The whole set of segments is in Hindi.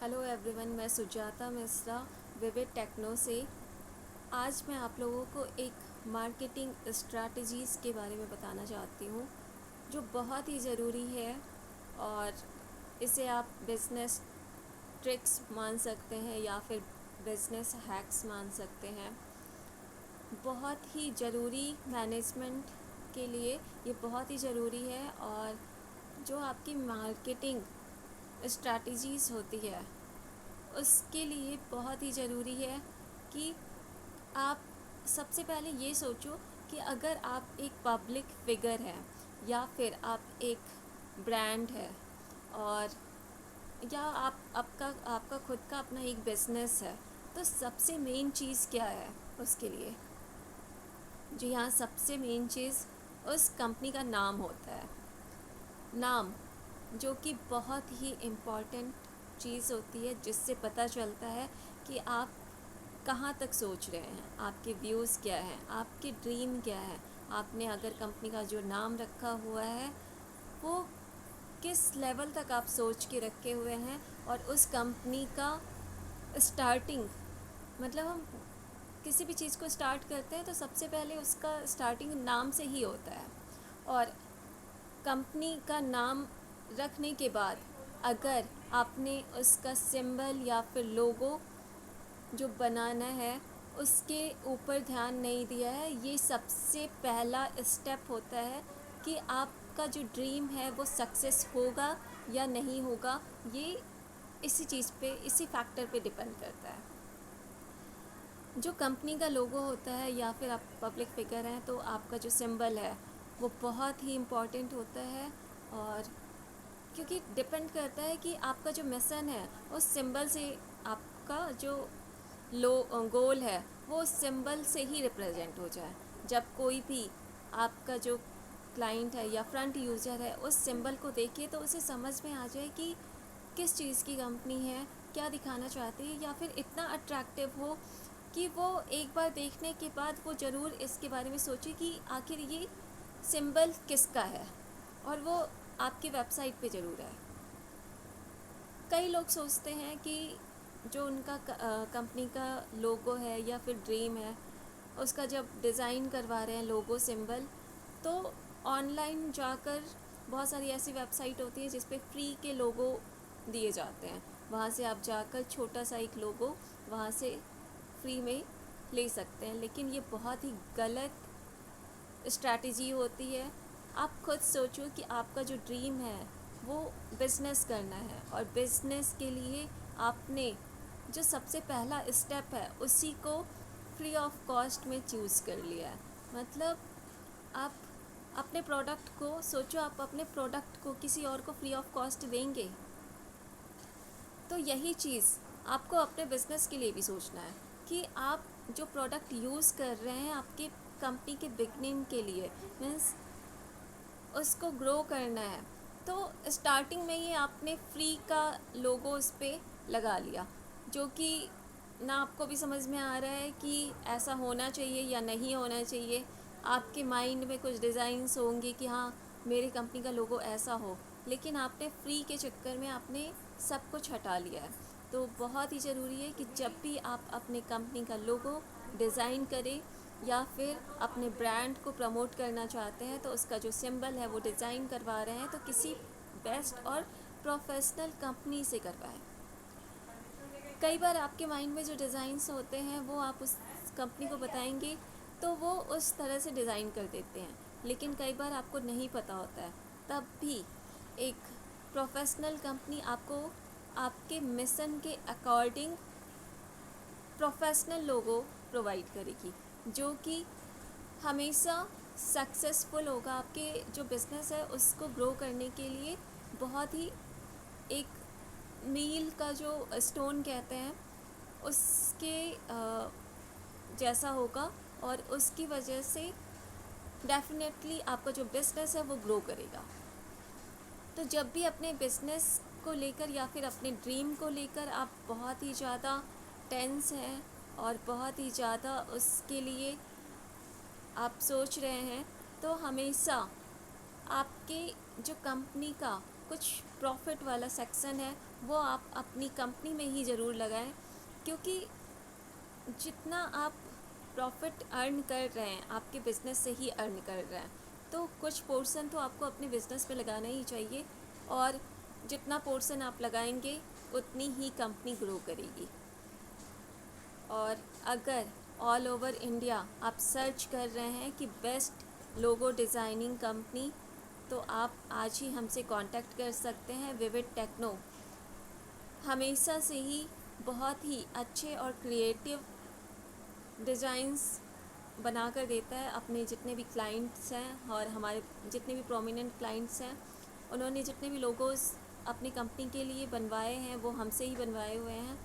हेलो एवरीवन, मैं सुजाता मिश्रा विविड टेक्नो से। आज मैं आप लोगों को एक मार्केटिंग स्ट्रैटेजीज़ के बारे में बताना चाहती हूँ जो बहुत ही ज़रूरी है। और इसे आप बिज़नेस ट्रिक्स मान सकते हैं या फिर बिज़नेस हैक्स मान सकते हैं। बहुत ही ज़रूरी मैनेजमेंट के लिए ये बहुत ही ज़रूरी है। और जो आपकी मार्केटिंग स्ट्रैटेजीज़ होती है उसके लिए बहुत ही ज़रूरी है कि आप सबसे पहले ये सोचो कि अगर आप एक पब्लिक फिगर हैं या फिर आप एक ब्रांड है और या आप आपका खुद का अपना एक बिज़नेस है, तो सबसे मेन चीज़ क्या है उसके लिए। जी हाँ, सबसे मेन चीज़ उस कंपनी का नाम होता है। नाम जो कि बहुत ही इम्पॉर्टेंट चीज़ होती है, जिससे पता चलता है कि आप कहाँ तक सोच रहे हैं, आपके व्यूज़ क्या हैं, आपके ड्रीम क्या है। आपने अगर कंपनी का जो नाम रखा हुआ है वो किस लेवल तक आप सोच के रखे हुए हैं। और उस कंपनी का स्टार्टिंग, मतलब हम किसी भी चीज़ को स्टार्ट करते हैं तो सबसे पहले उसका स्टार्टिंग नाम से ही होता है। और कंपनी का नाम रखने के बाद अगर आपने उसका सिंबल या फिर लोगो जो बनाना है उसके ऊपर ध्यान नहीं दिया है, ये सबसे पहला स्टेप होता है कि आपका जो ड्रीम है वो सक्सेस होगा या नहीं होगा। ये इसी चीज़ पे, इसी फैक्टर पे डिपेंड करता है। जो कंपनी का लोगो होता है या फिर आप पब्लिक फिगर हैं तो आपका जो सिंबल है वो बहुत ही इम्पॉर्टेंट होता है। और क्योंकि डिपेंड करता है कि आपका जो मिशन है उस सिंबल से, आपका जो गोल है वो उस सिंबल से ही रिप्रेजेंट हो जाए। जब कोई भी आपका जो क्लाइंट है या फ्रंट यूज़र है उस सिंबल को देखे तो उसे समझ में आ जाए कि किस चीज़ की कंपनी है, क्या दिखाना चाहती है, या फिर इतना अट्रैक्टिव हो कि वो एक बार देखने के बाद वो ज़रूर इसके बारे में सोचे कि आखिर ये सिंबल किसका है, और वो आपकी वेबसाइट पे ज़रूर है। कई लोग सोचते हैं कि जो उनका कंपनी का लोगो है या फिर ड्रीम है उसका जब डिज़ाइन करवा रहे हैं लोगो सिंबल, तो ऑनलाइन जाकर बहुत सारी ऐसी वेबसाइट होती है जिस पे फ्री के लोगो दिए जाते हैं। वहाँ से आप जाकर छोटा सा एक लोगो वहाँ से फ्री में ले सकते हैं, लेकिन ये बहुत ही गलत स्ट्रैटेजी होती है। आप खुद सोचो कि आपका जो ड्रीम है वो बिज़नेस करना है, और बिज़नेस के लिए आपने जो सबसे पहला स्टेप है उसी को फ्री ऑफ कॉस्ट में चूज़ कर लिया है। मतलब आप अपने प्रोडक्ट को सोचो, आप अपने प्रोडक्ट को किसी और को फ्री ऑफ कॉस्ट देंगे? तो यही चीज़ आपको अपने बिज़नेस के लिए भी सोचना है कि आप जो प्रोडक्ट यूज़ कर रहे हैं आपकी कंपनी के बिगनिंग के लिए, मीन्स उसको ग्रो करना है, तो स्टार्टिंग में ही आपने फ्री का लोगो उस पर लगा लिया, जो कि ना आपको भी समझ में आ रहा है कि ऐसा होना चाहिए या नहीं होना चाहिए। आपके माइंड में कुछ डिज़ाइंस होंगे कि हाँ मेरी कंपनी का लोगो ऐसा हो, लेकिन आपने फ्री के चक्कर में आपने सब कुछ हटा लिया है। तो बहुत ही ज़रूरी है कि जब भी आप अपने कंपनी का लोगो डिज़ाइन करें या फिर अपने ब्रांड को प्रमोट करना चाहते हैं तो उसका जो सिंबल है वो डिज़ाइन करवा रहे हैं तो किसी बेस्ट और प्रोफेशनल कंपनी से करवाएं। कई बार आपके माइंड में जो डिज़ाइंस होते हैं वो आप उस कंपनी को बताएंगे तो वो उस तरह से डिज़ाइन कर देते हैं, लेकिन कई बार आपको नहीं पता होता है। तब भी एक प्रोफेशनल कंपनी आपको आपके मिशन के अकॉर्डिंग प्रोफेशनल लोगो प्रोवाइड करेगी, जो कि हमेशा सक्सेसफुल होगा। आपके जो बिज़नेस है उसको ग्रो करने के लिए बहुत ही एक मील का जो स्टोन कहते हैं उसके जैसा होगा, और उसकी वजह से डेफिनेटली आपका जो बिज़नेस है वो ग्रो करेगा। तो जब भी अपने बिज़नेस को लेकर या फिर अपने ड्रीम को लेकर आप बहुत ही ज़्यादा टेंस हैं और बहुत ही ज़्यादा उसके लिए आप सोच रहे हैं, तो हमेशा आपके जो कंपनी का कुछ प्रॉफिट वाला सेक्शन है वो आप अपनी कंपनी में ही ज़रूर लगाएं, क्योंकि जितना आप प्रॉफिट अर्न कर रहे हैं आपके बिज़नेस से ही अर्न कर रहे हैं, तो कुछ पोर्शन तो आपको अपने बिज़नेस पे लगाना ही चाहिए, और जितना पोर्शन आप लगाएंगे उतनी ही कंपनी ग्रो करेगी। और अगर ऑल ओवर इंडिया आप सर्च कर रहे हैं कि बेस्ट लोगो डिज़ाइनिंग कंपनी, तो आप आज ही हमसे कांटेक्ट कर सकते हैं। विविड टेक्नो हमेशा से ही बहुत ही अच्छे और क्रिएटिव डिज़ाइंस बना कर देता है अपने जितने भी क्लाइंट्स हैं, और हमारे जितने भी प्रोमिनेंट क्लाइंट्स हैं उन्होंने जितने भी लोगोस अपनी कंपनी के लिए बनवाए हैं वो हमसे ही बनवाए हुए हैं।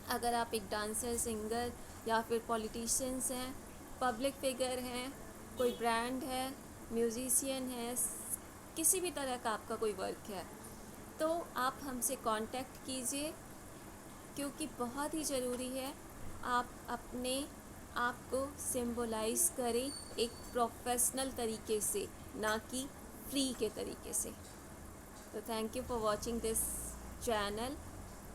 अगर आप एक डांसर, सिंगर या फिर पॉलिटिशियंस हैं, पब्लिक फिगर हैं, कोई ब्रांड है, म्यूजिशियन है, किसी भी तरह का आपका कोई वर्क है, तो आप हमसे कांटेक्ट कीजिए, क्योंकि बहुत ही ज़रूरी है आप अपने आप को सिंबलाइज करें एक प्रोफेशनल तरीके से, ना कि फ्री के तरीके से। तो thank you for watching this channel,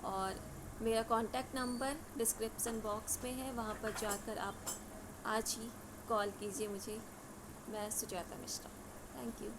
और मेरा कॉन्टैक्ट नंबर डिस्क्रिप्शन बॉक्स में है, वहाँ पर जाकर आप आज ही कॉल कीजिए मुझे। मैं सुजाता मिश्रा। Thank you.